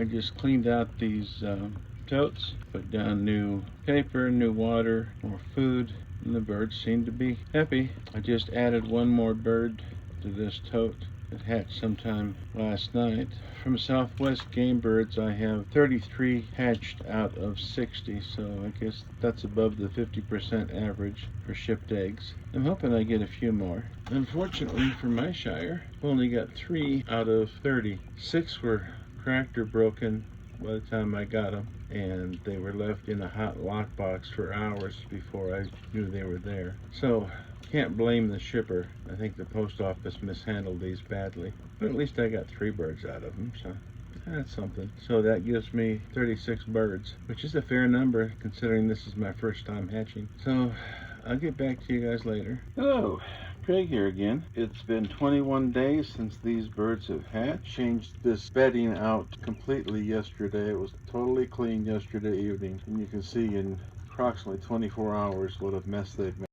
I just cleaned out these totes, put down new paper, new water, more food, and the birds seem to be happy. I just added one more bird to this tote that hatched sometime last night. From Southwest Game Birds, I have 33 hatched out of 60, so I guess that's above the 50% average for shipped eggs. I'm hoping I get a few more. Unfortunately for my shire, I've only got 3 out of 30. 6 were cracked or broken by the time I got them, and they were left in a hot lockbox for hours before I knew they were there. So can't blame the shipper. I think the post office mishandled these badly. But at least I got 3 birds out of them, so that's something. So that gives me 36 birds, which is a fair number considering this is my first time hatching. So I'll get back to you guys later. Hello, Craig here again. It's been 21 days since these birds have hatched. Changed this bedding out completely yesterday. It was totally clean yesterday evening, and you can see in approximately 24 hours what a mess they've made.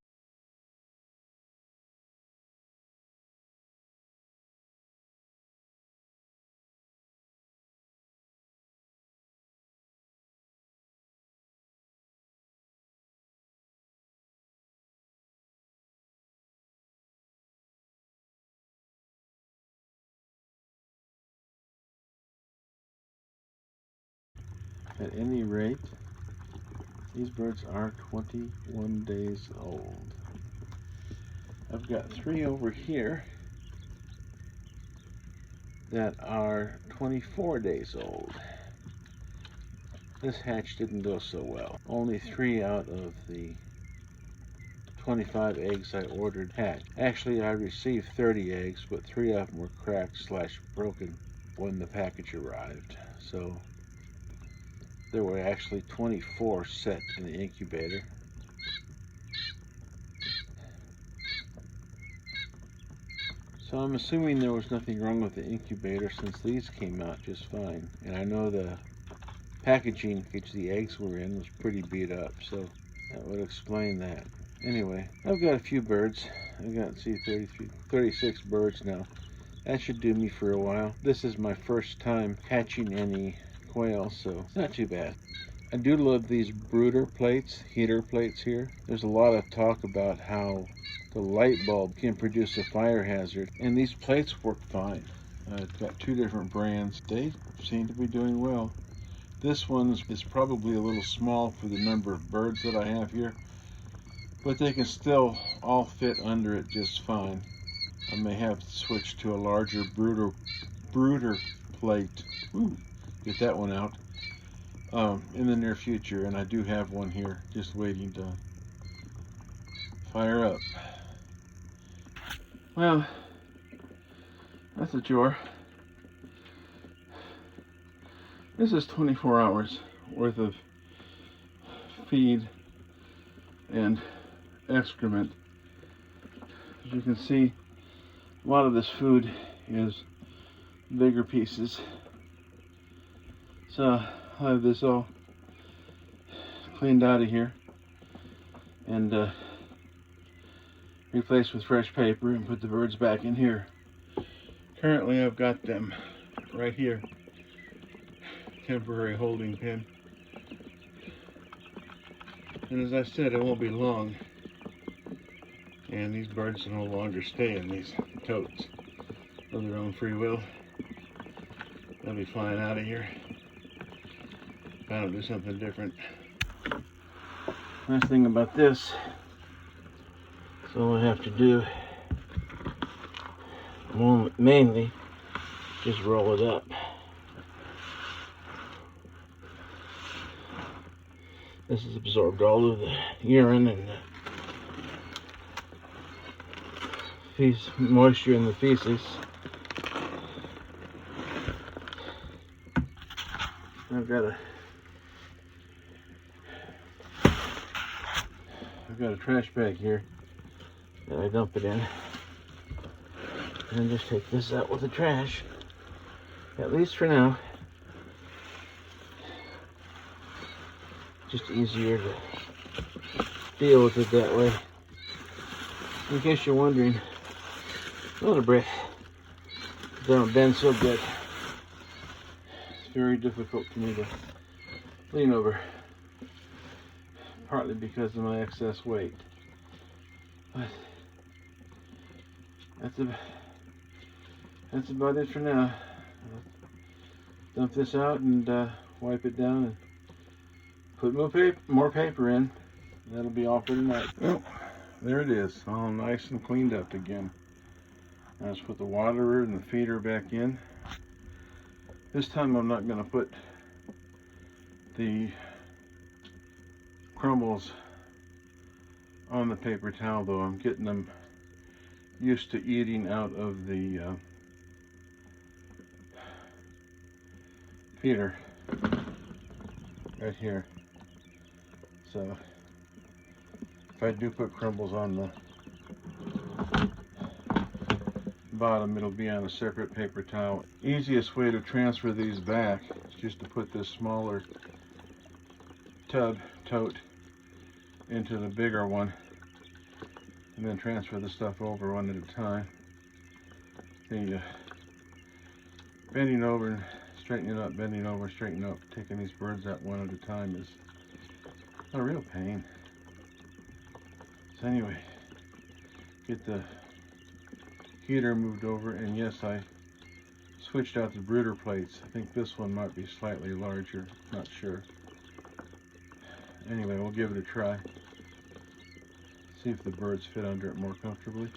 At any rate, these birds are 21 days old. I've got 3 over here that are 24 days old. This hatch didn't go so well. Only 3 out of the 25 eggs I ordered hatched. Actually, I received 30 eggs, but 3 of them were cracked / broken when the package arrived. So there were actually 24 set in the incubator. So I'm assuming there was nothing wrong with the incubator since these came out just fine. And I know the packaging which the eggs were in was pretty beat up, so that would explain that. Anyway, I've got a few birds. I've got, 36 birds now. That should do me for a while. This is my first time hatching any quail, so it's not too bad. I do love these brooder plates, heater plates here. There's a lot of talk about how the light bulb can produce a fire hazard, and these plates work fine. I've got 2 different brands. They seem to be doing well. This one is probably a little small for the number of birds that I have here, but they can still all fit under it just fine. I may have to switch to a larger brooder plate. Ooh, get that one out. In the near future, and I do have one here just waiting to fire up. Well, that's a chore. This is 24 hours worth of feed and excrement. As you can see, a lot of this food is bigger pieces. So I have this all cleaned out of here and replaced with fresh paper and put the birds back in here. Currently I've got them right here. Temporary holding pen. And as I said, it won't be long and these birds will no longer stay in these totes of their own free will. They'll be flying out of here if I don't do something different. Nice thing about this, so all I have to do mainly just roll it up. This has absorbed all of the urine and the moisture in the feces. I've got a trash bag here that I dump it in, and just take this out with the trash, at least for now. Just easier to deal with it that way. In case you're wondering, a little breath don't bend so good. It's very difficult for me to lean over, partly because of my excess weight. But that's about it for now. I'll dump this out and wipe it down and put more paper in. That'll be all for tonight. Well, there it is, all nice and cleaned up again. Now let's put the waterer and the feeder back in. This time I'm not going to put the crumbles on the paper towel, though. I'm getting them used to eating out of the feeder right here. So if I do put crumbles on the bottom, it'll be on a separate paper towel. Easiest way to transfer these back is just to put this smaller tote into the bigger one and then transfer the stuff over one at a time. The bending over and straightening up, bending over, straightening up, taking these birds out one at a time is a real pain. So anyway, get the heater moved over, and yes, I switched out the brooder plates. I think this one might be slightly larger, not sure. Anyway, we'll give it a try. See if the birds fit under it more comfortably.